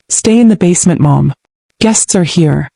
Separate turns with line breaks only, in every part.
"Stay in the basement, Mom. Guests are here."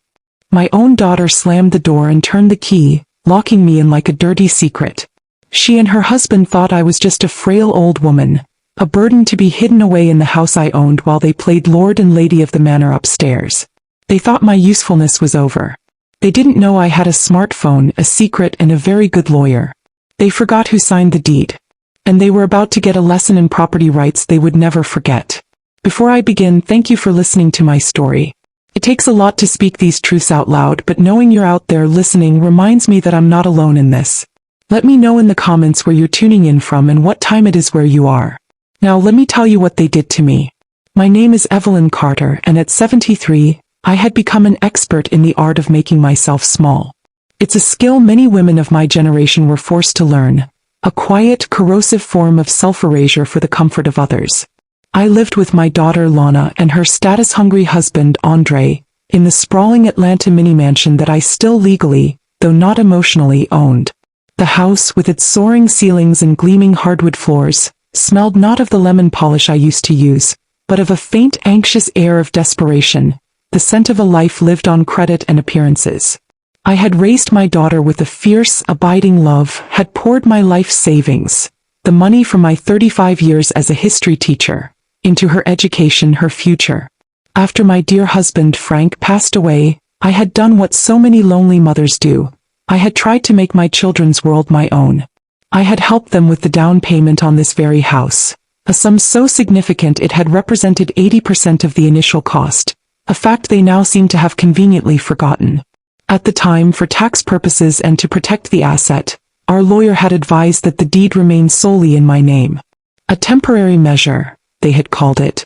My own daughter slammed the door and turned the key, locking me in like a dirty secret. She and her husband thought I was just a frail old woman, a burden to be hidden away in the house I owned while they played Lord and Lady of the Manor upstairs. They thought my usefulness was over. They didn't know I had a smartphone, a secret, and a very good lawyer. They forgot who signed the deed. And they were about to get a lesson in property rights they would never forget. Before I begin, thank you for listening to my story. It takes a lot to speak these truths out loud, but knowing you're out there listening reminds me that I'm not alone in this. Let me know in the comments where you're tuning in from and what time it is where you are. Now let me tell you what they did to me. My name is Evelyn Carter, and at 73, I had become an expert in the art of making myself small. It's a skill many women of my generation were forced to learn, a quiet, corrosive form of self-erasure for the comfort of others. I lived with my daughter Lana and her status-hungry husband Andre, in the sprawling Atlanta mini-mansion that I still legally, though not emotionally, owned. The house, with its soaring ceilings and gleaming hardwood floors, smelled not of the lemon polish I used to use, but of a faint, anxious air of desperation, the scent of a life lived on credit and appearances. I had raised my daughter with a fierce, abiding love, had poured my life savings, the money from my 35 years as a history teacher, into her education, her future. After my dear husband Frank passed away, I had done what so many lonely mothers do. I had tried to make my children's world my own. I had helped them with the down payment on this very house, a sum so significant it had represented 80% of the initial cost, a fact they now seem to have conveniently forgotten. At the time, for tax purposes and to protect the asset, our lawyer had advised that the deed remain solely in my name. A temporary measure, they had called it.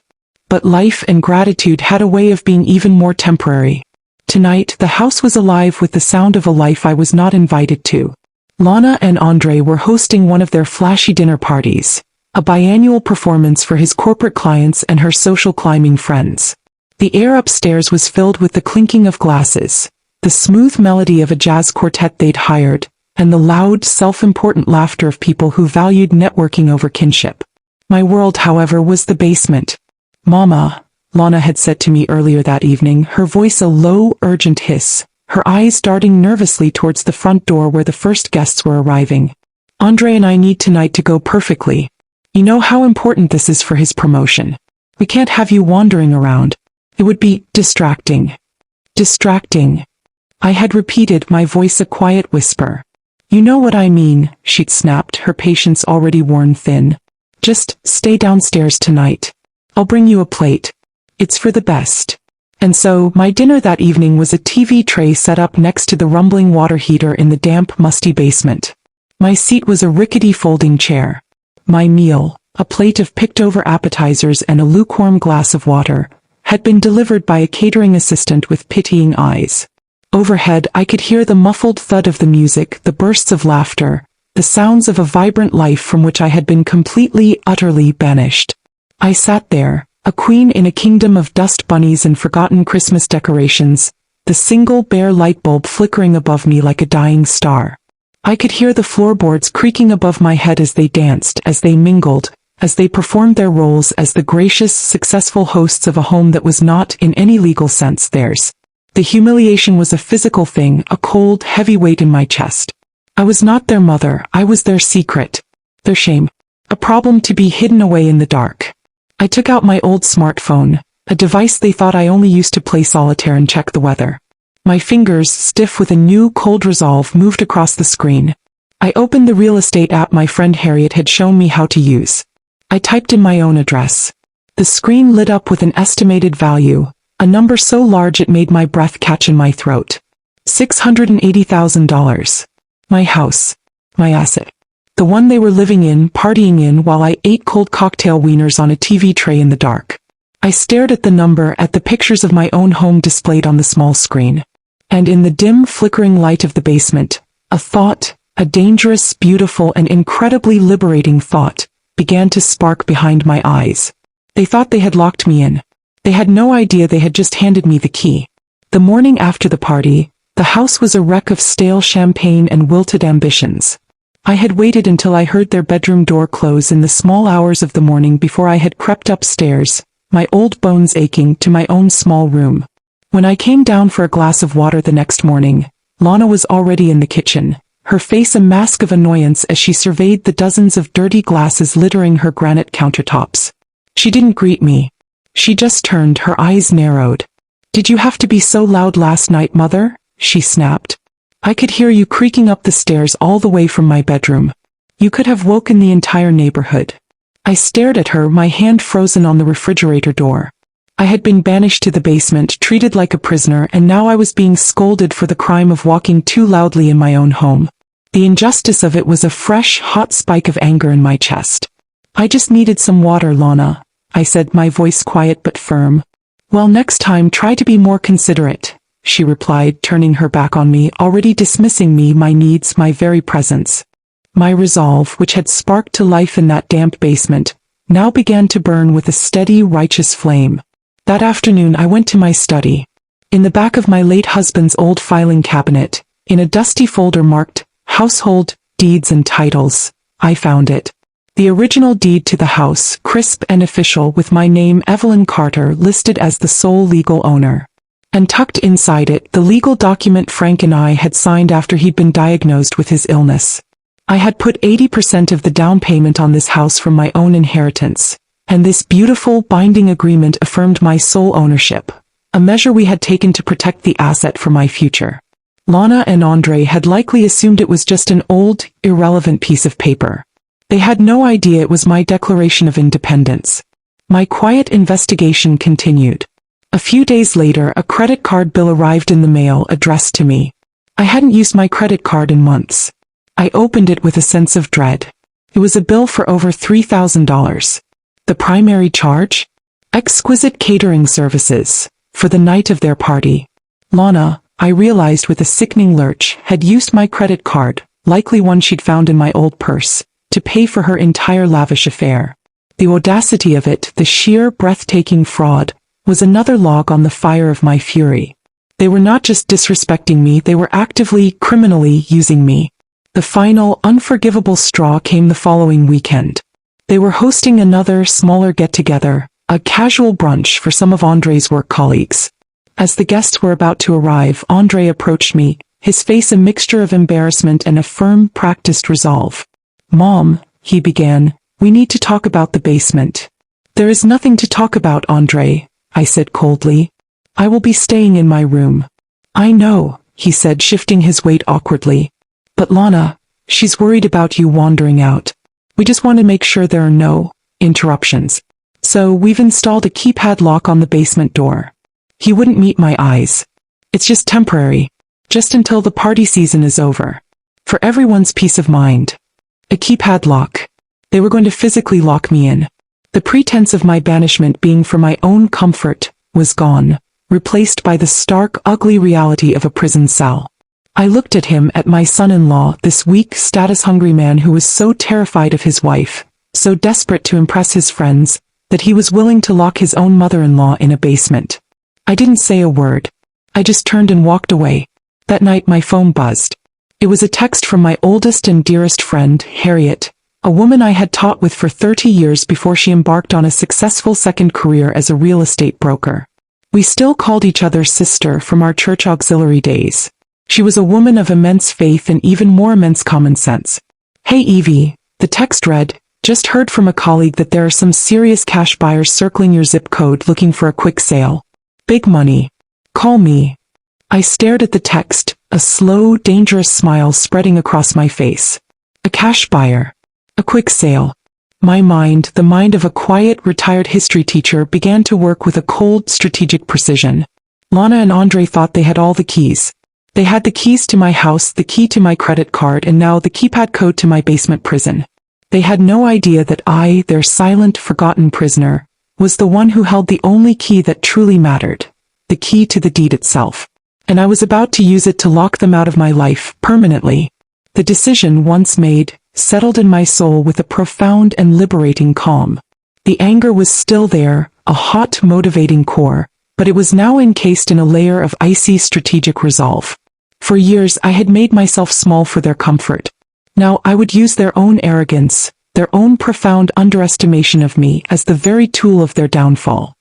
But life and gratitude had a way of being even more temporary. Tonight, the house was alive with the sound of a life I was not invited to. Lana and Andre were hosting one of their flashy dinner parties, a biannual performance for his corporate clients and her social climbing friends. The air upstairs was filled with the clinking of glasses, the smooth melody of a jazz quartet they'd hired, and the loud, self-important laughter of people who valued networking over kinship. My world, however, was the basement. "Mama," Lana had said to me earlier that evening, her voice a low, urgent hiss, her eyes darting nervously towards the front door where the first guests were arriving. "Andre and I need tonight to go perfectly. You know how important this is for his promotion. We can't have you wandering around. It would be distracting." Distracting. I had repeated, my voice a quiet whisper. "You know what I mean," she'd snapped, her patience already worn thin. "Just stay downstairs tonight. I'll bring you a plate. It's for the best." And so, my dinner that evening was a TV tray set up next to the rumbling water heater in the damp, musty basement. My seat was a rickety folding chair. My meal, a plate of picked-over appetizers and a lukewarm glass of water, had been delivered by a catering assistant with pitying eyes. Overhead, I could hear the muffled thud of the music, the bursts of laughter, the sounds of a vibrant life from which I had been completely, utterly banished. I sat there, a queen in a kingdom of dust bunnies and forgotten Christmas decorations, the single bare light bulb flickering above me like a dying star. I could hear the floorboards creaking above my head as they danced, as they mingled, as they performed their roles as the gracious, successful hosts of a home that was not, in any legal sense, theirs. The humiliation was a physical thing, a cold, heavy weight in my chest. I was not their mother, I was their secret, their shame, a problem to be hidden away in the dark. I took out my old smartphone, a device they thought I only used to play solitaire and check the weather. My fingers, stiff with a new, cold resolve, moved across the screen. I opened the real estate app my friend Harriet had shown me how to use. I typed in my own address. The screen lit up with an estimated value, a number so large it made my breath catch in my throat. $680,000. My house. My asset. The one they were living in, partying in, while I ate cold cocktail wieners on a TV tray in the dark. I stared at the number, at the pictures of my own home displayed on the small screen. And in the dim, flickering light of the basement, a thought, a dangerous, beautiful, and incredibly liberating thought, began to spark behind my eyes. They thought they had locked me in. They had no idea they had just handed me the key. The morning after the party, the house was a wreck of stale champagne and wilted ambitions. I had waited until I heard their bedroom door close in the small hours of the morning before I had crept upstairs, my old bones aching, to my own small room. When I came down for a glass of water the next morning, Lana was already in the kitchen, her face a mask of annoyance as she surveyed the dozens of dirty glasses littering her granite countertops. She didn't greet me. She just turned, her eyes narrowed. "Did you have to be so loud last night, Mother?" she snapped. "I could hear you creaking up the stairs all the way from my bedroom. You could have woken the entire neighborhood." I stared at her, my hand frozen on the refrigerator door. I had been banished to the basement, treated like a prisoner, and now I was being scolded for the crime of walking too loudly in my own home. The injustice of it was a fresh, hot spike of anger in my chest. "I just needed some water, Lana," I said, my voice quiet but firm. "Well, next time try to be more considerate," she replied, turning her back on me, already dismissing me, my needs, my very presence. My resolve, which had sparked to life in that damp basement, now began to burn with a steady, righteous flame. That afternoon I went to my study. In the back of my late husband's old filing cabinet, in a dusty folder marked Household Deeds and Titles, I found it. The original deed to the house, crisp and official, with my name, Evelyn Carter, listed as the sole legal owner. And tucked inside it, the legal document Frank and I had signed after he'd been diagnosed with his illness. I had put 80% of the down payment on this house from my own inheritance, and this beautiful, binding agreement affirmed my sole ownership, a measure we had taken to protect the asset for my future. Lana and Andre had likely assumed it was just an old, irrelevant piece of paper. They had no idea it was my declaration of independence. My quiet investigation continued. A few days later, a credit card bill arrived in the mail addressed to me. I hadn't used my credit card in months. I opened it with a sense of dread. It was a bill for over $3,000. The primary charge? Exquisite catering services, for the night of their party. Lana, I realized with a sickening lurch, had used my credit card, likely one she'd found in my old purse, to pay for her entire lavish affair. The audacity of it, the sheer, breathtaking fraud, was another log on the fire of my fury. They were not just disrespecting me, they were actively, criminally using me. The final, unforgivable straw came the following weekend. They were hosting another, smaller get-together, a casual brunch for some of Andre's work colleagues. As the guests were about to arrive, Andre approached me, his face a mixture of embarrassment and a firm, practiced resolve. "Mom," he began, "we need to talk about the basement." "There is nothing to talk about, Andre," I said coldly. "I will be staying in my room." "I know," he said, shifting his weight awkwardly. "But Lana, she's worried about you wandering out. We just want to make sure there are no interruptions. So we've installed a keypad lock on the basement door." He wouldn't meet my eyes. "It's just temporary. Just until the party season is over. For everyone's peace of mind." A keypad lock. They were going to physically lock me in. The pretense of my banishment being for my own comfort was gone, replaced by the stark, ugly reality of a prison cell. I looked at him, at my son-in-law, this weak, status-hungry man who was so terrified of his wife, so desperate to impress his friends, that he was willing to lock his own mother-in-law in a basement. I didn't say a word. I just turned and walked away. That night my phone buzzed. It was a text from my oldest and dearest friend, Harriet, a woman I had taught with for 30 years before she embarked on a successful second career as a real estate broker. We still called each other sister from our church auxiliary days. She was a woman of immense faith and even more immense common sense. "Hey Evie," the text read, "just heard from a colleague that there are some serious cash buyers circling your zip code looking for a quick sale. Big money. Call me." I stared at the text, a slow, dangerous smile spreading across my face. A cash buyer. A quick sale. My mind, the mind of a quiet, retired history teacher, began to work with a cold, strategic precision. Lana and Andre thought they had all the keys. They had the keys to my house, the key to my credit card, and now the keypad code to my basement prison. They had no idea that I, their silent, forgotten prisoner, was the one who held the only key that truly mattered, the key to the deed itself. And I was about to use it to lock them out of my life, permanently. The decision, once made, settled in my soul with a profound and liberating calm. The anger was still there, a hot, motivating core, but it was now encased in a layer of icy, strategic resolve. For years I had made myself small for their comfort. Now I would use their own arrogance, their own profound underestimation of me as the very tool of their downfall.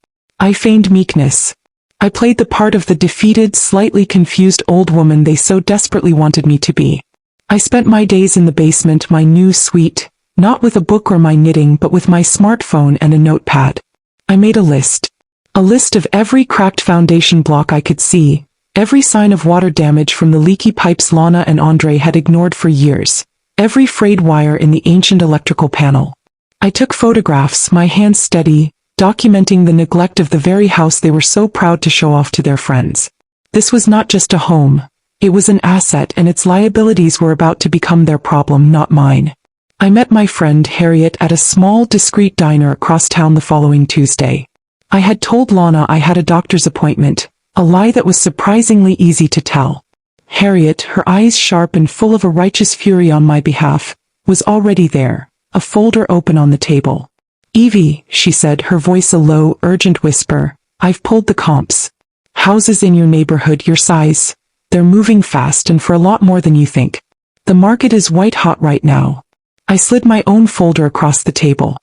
I feigned meekness. I played the part of the defeated, slightly confused old woman they so desperately wanted me to be. I spent my days in the basement, my new suite, not with a book or my knitting but with my smartphone and a notepad. I made a list. A list of every cracked foundation block I could see, every sign of water damage from the leaky pipes Lana and Andre had ignored for years, every frayed wire in the ancient electrical panel. I took photographs, my hands steady, documenting the neglect of the very house they were so proud to show off to their friends. This was not just a home. It was an asset, and its liabilities were about to become their problem, not mine. I met my friend Harriet at a small, discreet diner across town the following Tuesday. I had told Lana I had a doctor's appointment, a lie that was surprisingly easy to tell. Harriet, her eyes sharp and full of a righteous fury on my behalf, was already there, a folder open on the table. "Evie," she said, her voice a low, urgent whisper, "I've pulled the comps. Houses in your neighborhood your size. They're moving fast and for a lot more than you think. The market is white hot right now." I slid my own folder across the table.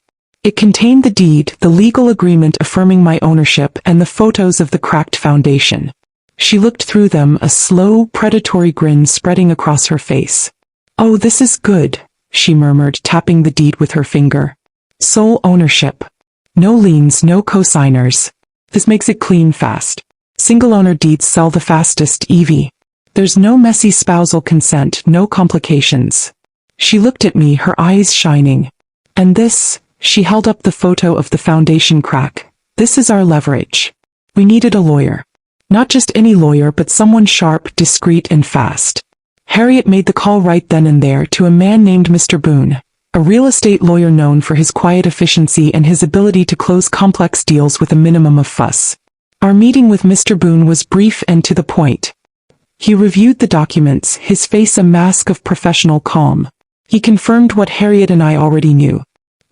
It contained the deed, the legal agreement affirming my ownership, and the photos of the cracked foundation. She looked through them, a slow, predatory grin spreading across her face. "Oh, this is good," she murmured, tapping the deed with her finger. "Sole ownership. No liens, no cosigners. This makes it clean fast. Single-owner deeds sell the fastest, Evie. There's no messy spousal consent, no complications." She looked at me, her eyes shining. "And this," she held up the photo of the foundation crack, "this is our leverage. We needed a lawyer. Not just any lawyer, but someone sharp, discreet, and fast. Harriet made the call right then and there to a man named Mr. Boone, a real estate lawyer known for his quiet efficiency and his ability to close complex deals with a minimum of fuss. Our meeting with Mr. Boone was brief and to the point. He reviewed the documents, his face a mask of professional calm. He confirmed what Harriet and I already knew.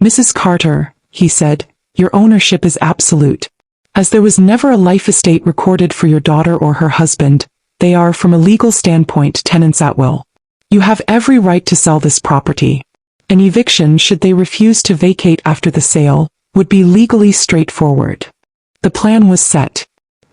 "Mrs. Carter," he said, "your ownership is absolute. As there was never a life estate recorded for your daughter or her husband, they are, from a legal standpoint, tenants at will. You have every right to sell this property. An eviction, should they refuse to vacate after the sale, would be legally straightforward." The plan was set.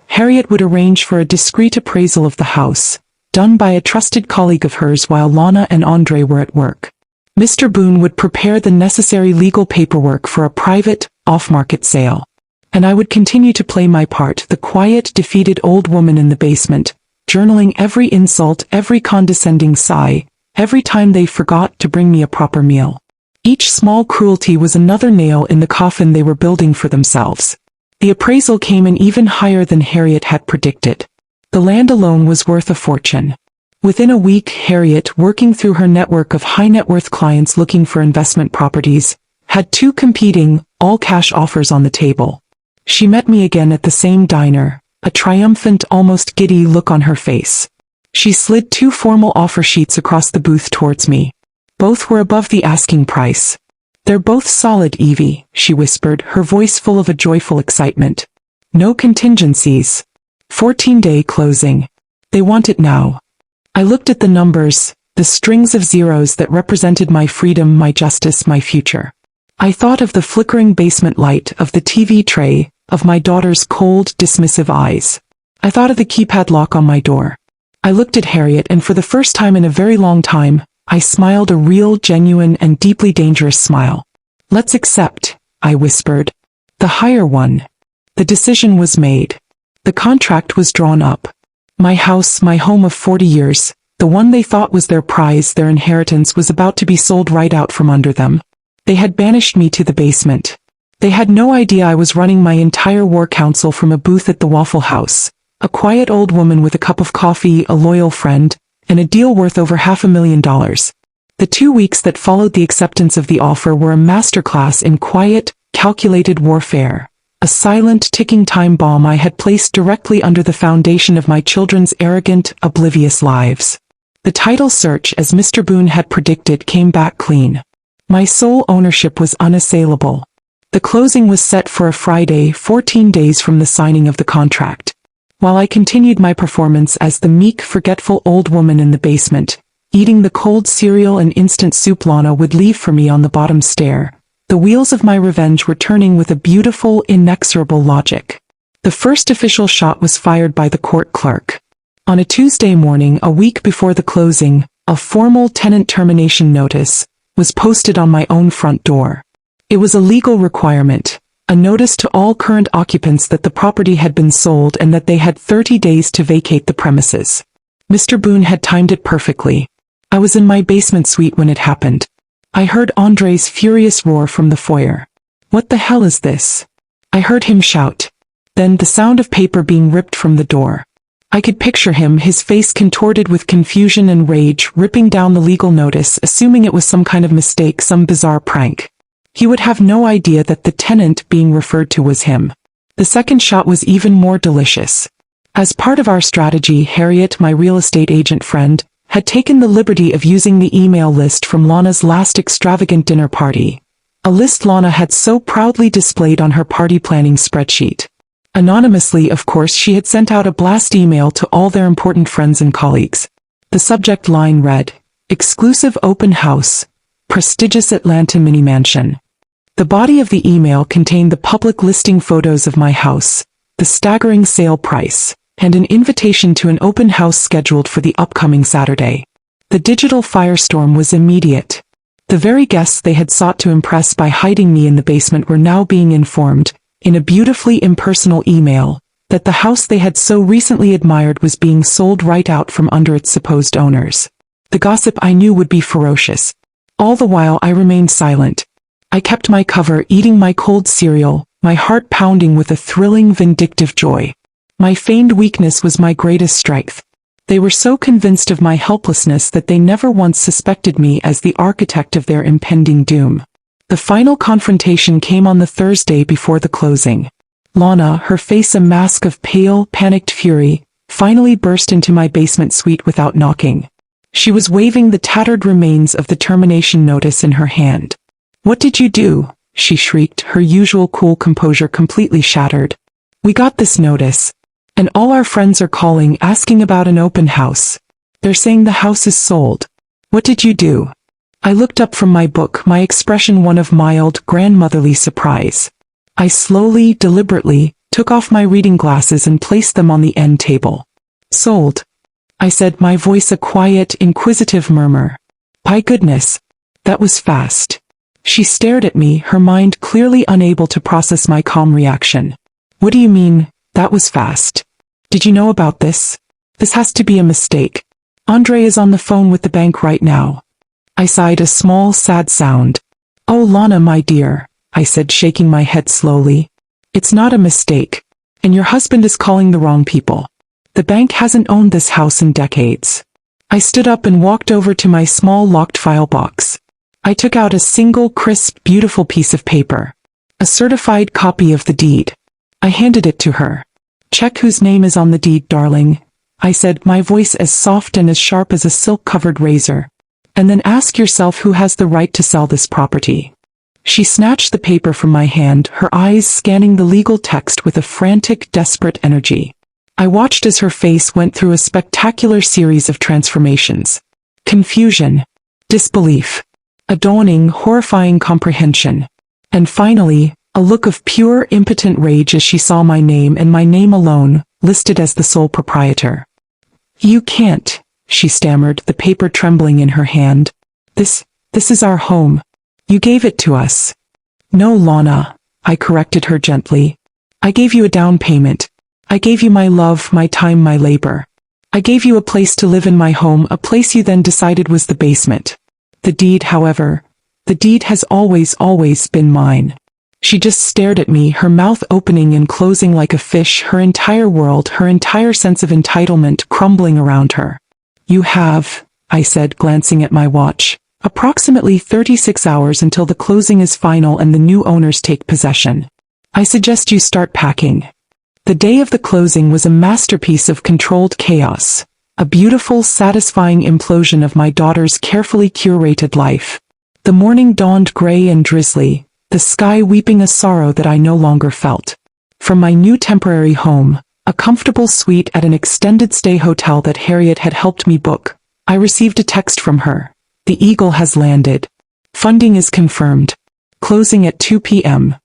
Harriet would arrange for a discreet appraisal of the house, done by a trusted colleague of hers while Lana and Andre were at work. Mr. Boone would prepare the necessary legal paperwork for a private, off-market sale. And I would continue to play my part, the quiet, defeated old woman in the basement, journaling every insult, every condescending sigh, every time they forgot to bring me a proper meal. Each small cruelty was another nail in the coffin they were building for themselves. The appraisal came in even higher than Harriet had predicted. The land alone was worth a fortune. Within a week, Harriet, working through her network of high-net-worth clients looking for investment properties, had 2 competing, all-cash offers on the table. She met me again at the same diner, a triumphant, almost giddy look on her face. She slid 2 formal offer sheets across the booth towards me. Both were above the asking price. "They're both solid, Evie," she whispered, her voice full of a joyful excitement. "No contingencies. 14-day closing. They want it now." I looked at the numbers, the strings of zeros that represented my freedom, my justice, my future. I thought of the flickering basement light, of the TV tray, of my daughter's cold, dismissive eyes. I thought of the keypad lock on my door. I looked at Harriet, and for the first time in a very long time, I smiled, a real, genuine, and deeply dangerous smile. "Let's accept," I whispered. "The higher one." The decision was made. The contract was drawn up. My house, my home of 40 years, the one they thought was their prize, their inheritance, was about to be sold right out from under them. They had banished me to the basement. They had no idea I was running my entire war council from a booth at the Waffle House, a quiet old woman with a cup of coffee, a loyal friend, and a deal worth over $500,000. The 2 weeks that followed the acceptance of the offer were a masterclass in quiet, calculated warfare, a silent, ticking time bomb I had placed directly under the foundation of my children's arrogant, oblivious lives. The title search, as Mr. Boone had predicted, came back clean. My sole ownership was unassailable. The closing was set for a Friday, 14 days from the signing of the contract. While I continued my performance as the meek, forgetful old woman in the basement, eating the cold cereal and instant soup Lana would leave for me on the bottom stair, the wheels of my revenge were turning with a beautiful, inexorable logic. The first official shot was fired by the court clerk. On a Tuesday morning, a week before the closing, a formal tenant termination notice was posted on my own front door. It was a legal requirement, a notice to all current occupants that the property had been sold and that they had 30 days to vacate the premises. Mr. Boone had timed it perfectly. I was in my basement suite when it happened. I heard Andre's furious roar from the foyer. "What the hell is this?" I heard him shout. Then the sound of paper being ripped from the door. I could picture him, his face contorted with confusion and rage, ripping down the legal notice, assuming it was some kind of mistake, some bizarre prank. He would have no idea that the tenant being referred to was him. The second shot was even more delicious. As part of our strategy, Harriet, my real estate agent friend, had taken the liberty of using the email list from Lana's last extravagant dinner party. A list Lana had so proudly displayed on her party planning spreadsheet. Anonymously, of course, she had sent out a blast email to all their important friends and colleagues. The subject line read, "Exclusive Open House, Prestigious Atlanta Mini Mansion." The body of the email contained the public listing photos of my house, the staggering sale price, and an invitation to an open house scheduled for the upcoming Saturday. The digital firestorm was immediate. The very guests they had sought to impress by hiding me in the basement were now being informed, in a beautifully impersonal email, that the house they had so recently admired was being sold right out from under its supposed owners. The gossip, I knew, would be ferocious. All the while I remained silent. I kept my cover, eating my cold cereal, my heart pounding with a thrilling, vindictive joy. My feigned weakness was my greatest strength. They were so convinced of my helplessness that they never once suspected me as the architect of their impending doom. The final confrontation came on the Thursday before the closing. Lana, her face a mask of pale, panicked fury, finally burst into my basement suite without knocking. She was waving the tattered remains of the termination notice in her hand. "What did you do?" she shrieked, her usual cool composure completely shattered. "We got this notice. And all our friends are calling, asking about an open house. They're saying the house is sold. What did you do?" I looked up from my book, my expression one of mild, grandmotherly surprise. I slowly, deliberately, took off my reading glasses and placed them on the end table. "Sold," I said, my voice a quiet, inquisitive murmur. "By goodness, that was fast." She stared at me, her mind clearly unable to process my calm reaction. "What do you mean, that was fast? Did you know about this? This has to be a mistake. Andre is on the phone with the bank right now." I sighed a small, sad sound. "Oh, Lana, my dear," I said, shaking my head slowly. "It's not a mistake. And your husband is calling the wrong people. The bank hasn't owned this house in decades." I stood up and walked over to my small locked file box. I took out a single, crisp, beautiful piece of paper. A certified copy of the deed. I handed it to her. "Check whose name is on the deed, darling," I said, my voice as soft and as sharp as a silk-covered razor. "And then ask yourself who has the right to sell this property." She snatched the paper from my hand, her eyes scanning the legal text with a frantic, desperate energy. I watched as her face went through a spectacular series of transformations. Confusion, disbelief, a dawning, horrifying comprehension, and finally, a look of pure, impotent rage as she saw my name and my name alone, listed as the sole proprietor. "You can't," she stammered, the paper trembling in her hand. This is our home. You gave it to us." "No, Lana," I corrected her gently. "I gave you a down payment. I gave you my love, my time, my labor. I gave you a place to live in my home, a place you then decided was the basement. The deed, however, the deed has always been mine." She just stared at me, her mouth opening and closing like a fish, her entire world, her entire sense of entitlement crumbling around her. "You have," I said, glancing at my watch, "approximately 36 hours until the closing is final and the new owners take possession. I suggest you start packing." The day of the closing was a masterpiece of controlled chaos, a beautiful, satisfying implosion of my daughter's carefully curated life. The morning dawned gray and drizzly, the sky weeping a sorrow that I no longer felt. From my new temporary home, a comfortable suite at an extended stay hotel that Harriet had helped me book, I received a text from her. "The Eagle has landed. Funding is confirmed. Closing at 2 p.m.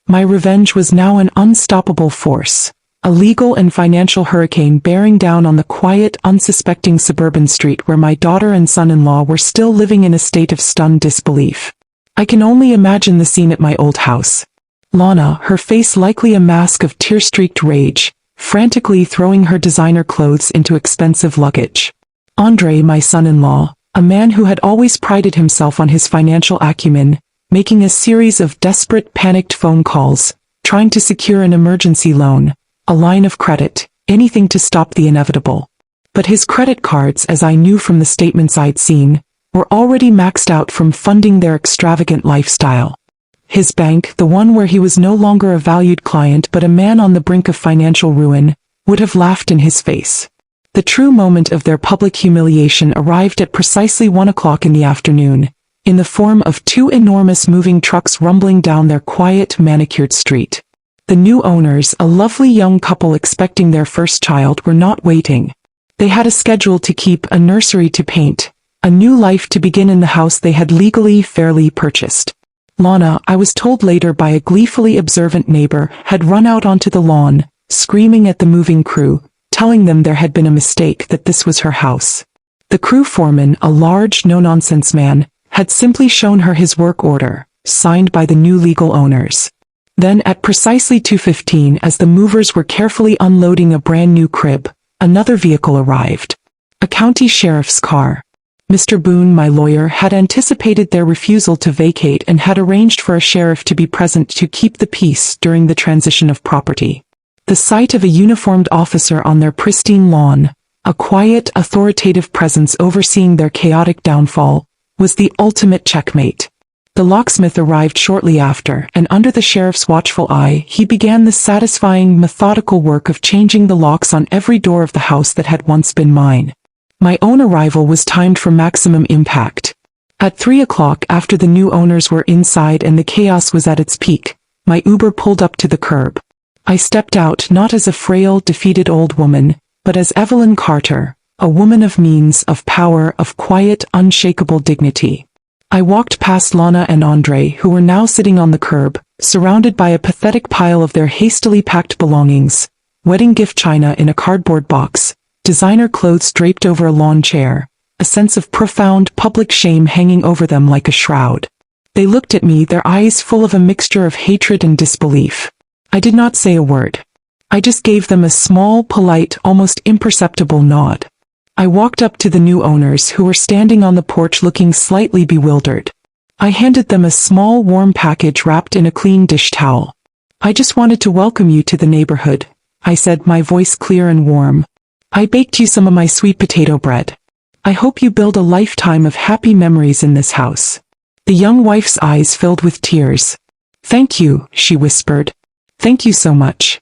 My revenge was now an unstoppable force. A legal and financial hurricane bearing down on the quiet, unsuspecting suburban street where my daughter and son-in-law were still living in a state of stunned disbelief. I can only imagine the scene at my old house. Lana, her face likely a mask of tear-streaked rage, frantically throwing her designer clothes into expensive luggage. Andre, my son-in-law, a man who had always prided himself on his financial acumen, making a series of desperate, panicked phone calls, trying to secure an emergency loan, a line of credit, anything to stop the inevitable. But his credit cards, as I knew from the statements I'd seen, were already maxed out from funding their extravagant lifestyle. His bank, the one where he was no longer a valued client but a man on the brink of financial ruin, would have laughed in his face. The true moment of their public humiliation arrived at precisely 1 o'clock in the afternoon, in the form of 2 enormous moving trucks rumbling down their quiet, manicured street. The new owners, a lovely young couple expecting their first child, were not waiting. They had a schedule to keep, a nursery to paint, a new life to begin in the house they had legally, fairly purchased. Lana, I was told later by a gleefully observant neighbor, had run out onto the lawn, screaming at the moving crew, telling them there had been a mistake, that this was her house. The crew foreman, a large, no-nonsense man, had simply shown her his work order, signed by the new legal owners. Then at precisely 2:15, as the movers were carefully unloading a brand new crib, another vehicle arrived. A county sheriff's car. Mr. Boone, my lawyer, had anticipated their refusal to vacate and had arranged for a sheriff to be present to keep the peace during the transition of property. The sight of a uniformed officer on their pristine lawn, a quiet, authoritative presence overseeing their chaotic downfall, was the ultimate checkmate. The locksmith arrived shortly after, and under the sheriff's watchful eye, he began the satisfying, methodical work of changing the locks on every door of the house that had once been mine. My own arrival was timed for maximum impact. At 3 o'clock, after the new owners were inside and the chaos was at its peak, my Uber pulled up to the curb. I stepped out not as a frail, defeated old woman, but as Evelyn Carter, a woman of means, of power, of quiet, unshakable dignity. I walked past Lana and Andre, who were now sitting on the curb, surrounded by a pathetic pile of their hastily packed belongings, wedding gift china in a cardboard box, designer clothes draped over a lawn chair, a sense of profound public shame hanging over them like a shroud. They looked at me, their eyes full of a mixture of hatred and disbelief. I did not say a word. I just gave them a small, polite, almost imperceptible nod. I walked up to the new owners, who were standing on the porch looking slightly bewildered. I handed them a small, warm package wrapped in a clean dish towel. "I just wanted to welcome you to the neighborhood," I said, my voice clear and warm. "I baked you some of my sweet potato bread. I hope you build a lifetime of happy memories in this house." The young wife's eyes filled with tears. "Thank you," she whispered. "Thank you so much."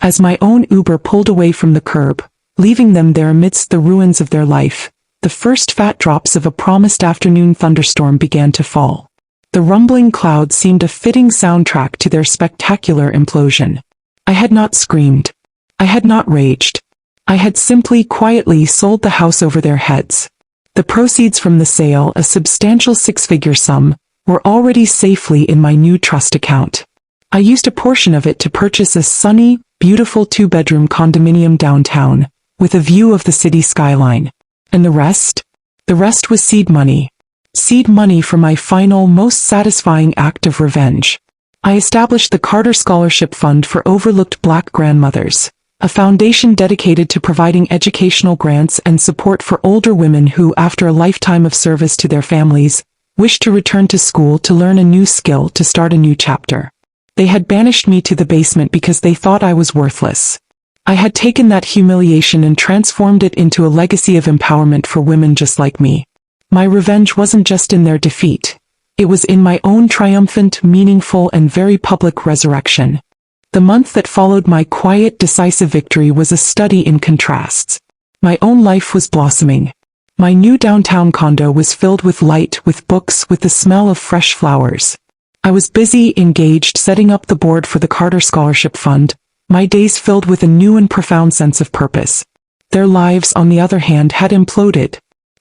As my own Uber pulled away from the curb, leaving them there amidst the ruins of their life, the first fat drops of a promised afternoon thunderstorm began to fall. The rumbling clouds seemed a fitting soundtrack to their spectacular implosion. I had not screamed. I had not raged. I had simply quietly sold the house over their heads. The proceeds from the sale, a substantial 6-figure sum, were already safely in my new trust account. I used a portion of it to purchase a sunny, beautiful 2-bedroom condominium downtown, with a view of the city skyline. And the rest? The rest was seed money. Seed money for my final, most satisfying act of revenge. I established the Carter Scholarship Fund for Overlooked Black Grandmothers, a foundation dedicated to providing educational grants and support for older women who, after a lifetime of service to their families, wished to return to school to learn a new skill, to start a new chapter. They had banished me to the basement because they thought I was worthless. I had taken that humiliation and transformed it into a legacy of empowerment for women just like me. My revenge wasn't just in their defeat. It was in my own triumphant, meaningful, and very public resurrection. The month that followed my quiet, decisive victory was a study in contrasts. My own life was blossoming. My new downtown condo was filled with light, with books, with the smell of fresh flowers. I was busy, engaged, setting up the board for the Carter Scholarship Fund, my days filled with a new and profound sense of purpose. Their lives, on the other hand, had imploded.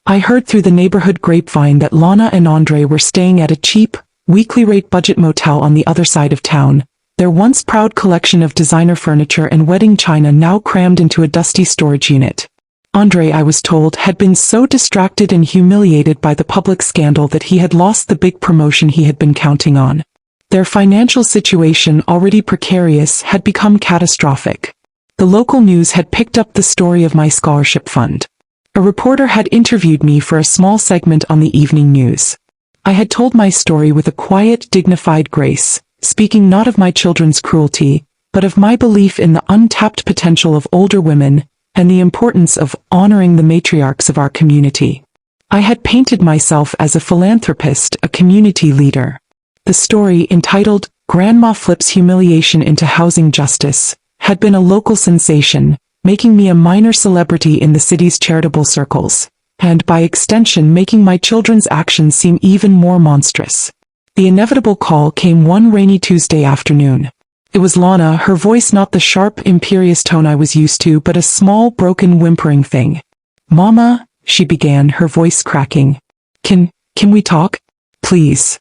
I heard through the neighborhood grapevine that Lana and Andre were staying at a cheap, weekly rate budget motel on the other side of town, Their once proud collection of designer furniture and wedding china now crammed into a dusty storage unit. Andre, I was told, had been so distracted and humiliated by the public scandal that he had lost the big promotion he had been counting on. Their financial situation, already precarious, had become catastrophic. The local news had picked up the story of my scholarship fund. A reporter had interviewed me for a small segment on the evening news. I had told my story with a quiet, dignified grace, speaking not of my children's cruelty, but of my belief in the untapped potential of older women and the importance of honoring the matriarchs of our community. I had painted myself as a philanthropist, a community leader. The story, entitled "Grandma Flips Humiliation into Housing Justice," had been a local sensation, making me a minor celebrity in the city's charitable circles, and by extension making my children's actions seem even more monstrous. The inevitable call came one rainy Tuesday afternoon. It was Lana, her voice not the sharp, imperious tone I was used to, but a small, broken, whimpering thing. "Mama," she began, her voice cracking. Can we talk? Please."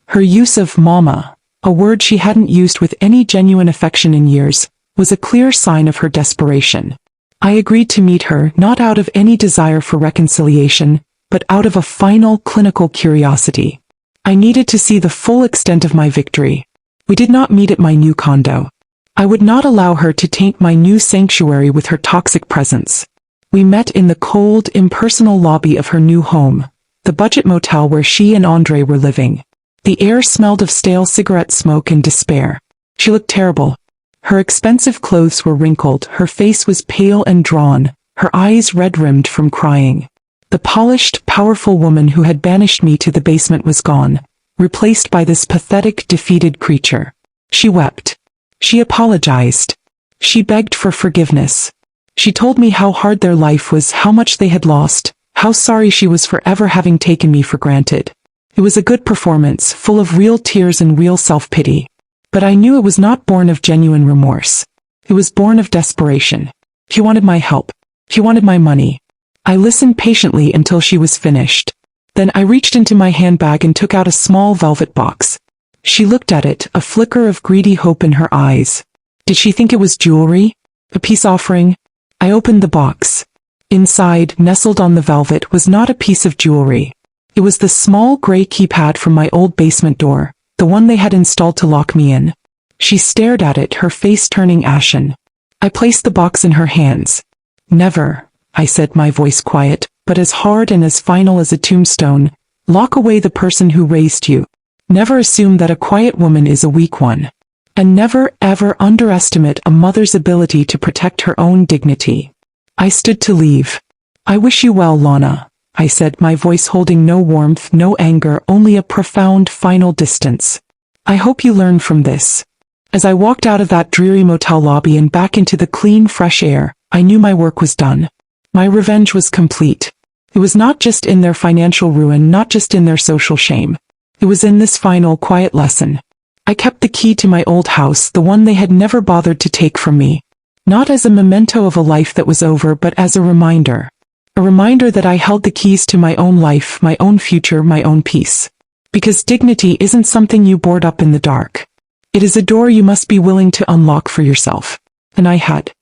Her use of "mama," a word she hadn't used with any genuine affection in years, was a clear sign of her desperation. I agreed to meet her, not out of any desire for reconciliation, but out of a final, clinical curiosity. I needed to see the full extent of my victory. We did not meet at my new condo. I would not allow her to taint my new sanctuary with her toxic presence. We met in the cold, impersonal lobby of her new home, the budget motel where she and Andre were living. The air smelled of stale cigarette smoke and despair. She looked terrible. Her expensive clothes were wrinkled, her face was pale and drawn, her eyes red-rimmed from crying. The polished, powerful woman who had banished me to the basement was gone, replaced by this pathetic, defeated creature. She wept. She apologized. She begged for forgiveness. She told me how hard their life was, how much they had lost, how sorry she was for ever having taken me for granted. It was a good performance, full of real tears and real self-pity. But I knew it was not born of genuine remorse. It was born of desperation. She wanted my help. She wanted my money. I listened patiently until she was finished. Then I reached into my handbag and took out a small velvet box. She looked at it, a flicker of greedy hope in her eyes. Did she think it was jewelry? A peace offering? I opened the box. Inside, nestled on the velvet, was not a piece of jewelry. It was the small gray keypad from my old basement door, the one they had installed to lock me in. She stared at it, her face turning ashen. I placed the box in her hands. "Never," I said, my voice quiet, but as hard and as final as a tombstone, "lock away the person who raised you. Never assume that a quiet woman is a weak one. And never, ever underestimate a mother's ability to protect her own dignity." I stood to leave. "I wish you well, Lana," I said, my voice holding no warmth, no anger, only a profound, final distance. "I hope you learn from this." As I walked out of that dreary motel lobby and back into the clean, fresh air, I knew my work was done. My revenge was complete. It was not just in their financial ruin, not just in their social shame. It was in this final, quiet lesson. I kept the key to my old house, the one they had never bothered to take from me. Not as a memento of a life that was over, but as a reminder. A reminder that I held the keys to my own life, my own future, my own peace. Because dignity isn't something you board up in the dark. It is a door you must be willing to unlock for yourself. And I had.